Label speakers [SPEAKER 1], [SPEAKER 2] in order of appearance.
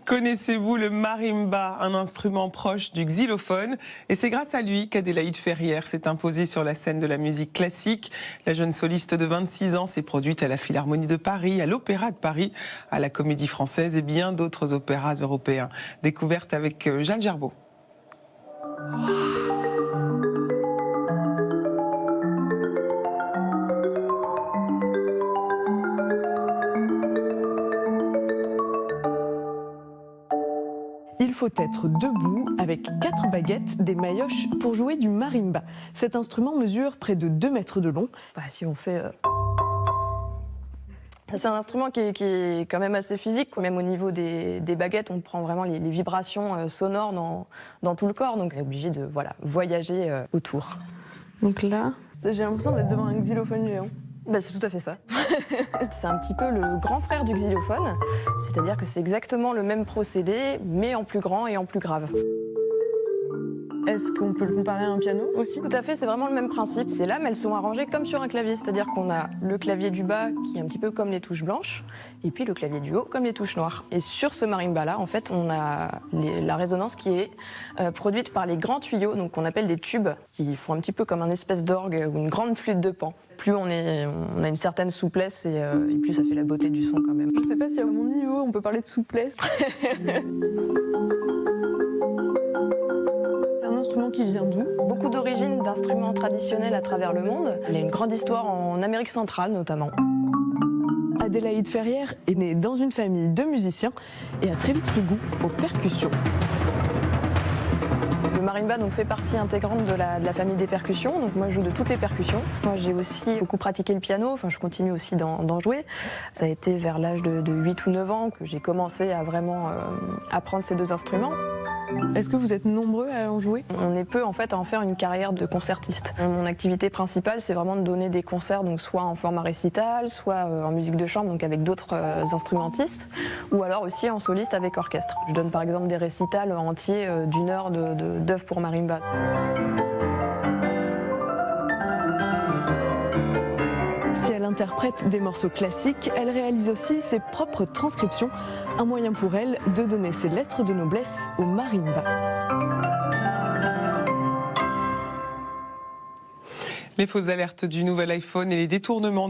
[SPEAKER 1] Connaissez-vous le marimba, un instrument proche du xylophone? Et c'est grâce à lui qu'Adélaïde Ferrière s'est imposée sur la scène de la musique classique. La jeune soliste de 26 ans s'est produite à la Philharmonie de Paris, à l'Opéra de Paris, à la Comédie Française et bien d'autres opéras européens. Découverte avec Jeanne Gerbeau.
[SPEAKER 2] Il faut être debout avec 4 baguettes, des maillotches pour jouer du marimba. Cet instrument mesure près de 2 mètres de long.
[SPEAKER 3] Si on fait... C'est un instrument qui est quand même assez physique. Même au niveau des baguettes, on prend vraiment les vibrations sonores dans tout le corps. Donc on est obligé de voyager autour.
[SPEAKER 2] Donc là, j'ai l'impression d'être devant un xylophone géant.
[SPEAKER 3] C'est tout à fait ça. C'est un petit peu le grand frère du xylophone, c'est-à-dire que c'est exactement le même procédé, mais en plus grand et en plus grave.
[SPEAKER 2] Est-ce qu'on peut le comparer à un piano aussi?
[SPEAKER 3] Tout à fait, c'est vraiment le même principe. Ces lames, elles sont arrangées comme sur un clavier, c'est-à-dire qu'on a le clavier du bas qui est un petit peu comme les touches blanches, et puis le clavier du haut comme les touches noires. Et sur ce marimba-là, en fait, on a la résonance qui est produite par les grands tuyaux, donc qu'on appelle des tubes, qui font un petit peu comme un espèce d'orgue ou une grande flûte de Pan. Plus on a une certaine souplesse et plus ça fait la beauté du son quand même.
[SPEAKER 2] Je sais pas si à mon niveau on peut parler de souplesse. C'est un instrument qui vient d'où?
[SPEAKER 3] Beaucoup d'origines d'instruments traditionnels à travers le monde. Il y a une grande histoire en Amérique centrale notamment.
[SPEAKER 2] Adélaïde Ferrière est née dans une famille de musiciens et a très vite pris goût aux percussions.
[SPEAKER 3] Le marimba fait partie intégrante de la famille des percussions, donc moi je joue de toutes les percussions. Moi j'ai aussi beaucoup pratiqué le piano, je continue aussi d'en jouer. Ça a été vers l'âge de 8 ou 9 ans que j'ai commencé à vraiment apprendre ces deux instruments.
[SPEAKER 2] Est-ce que vous êtes nombreux à en jouer?
[SPEAKER 3] On est peu en fait à en faire une carrière de concertiste. Mon activité principale c'est vraiment de donner des concerts, donc soit en format récital, soit en musique de chambre, donc avec d'autres instrumentistes, ou alors aussi en soliste avec orchestre. Je donne par exemple des récitals entiers d'1 heure d'œuvres pour marimba.
[SPEAKER 2] Si elle interprète des morceaux classiques, elle réalise aussi ses propres transcriptions, un moyen pour elle de donner ses lettres de noblesse au marimba.
[SPEAKER 1] Les fausses alertes du nouvel iPhone et les détournements des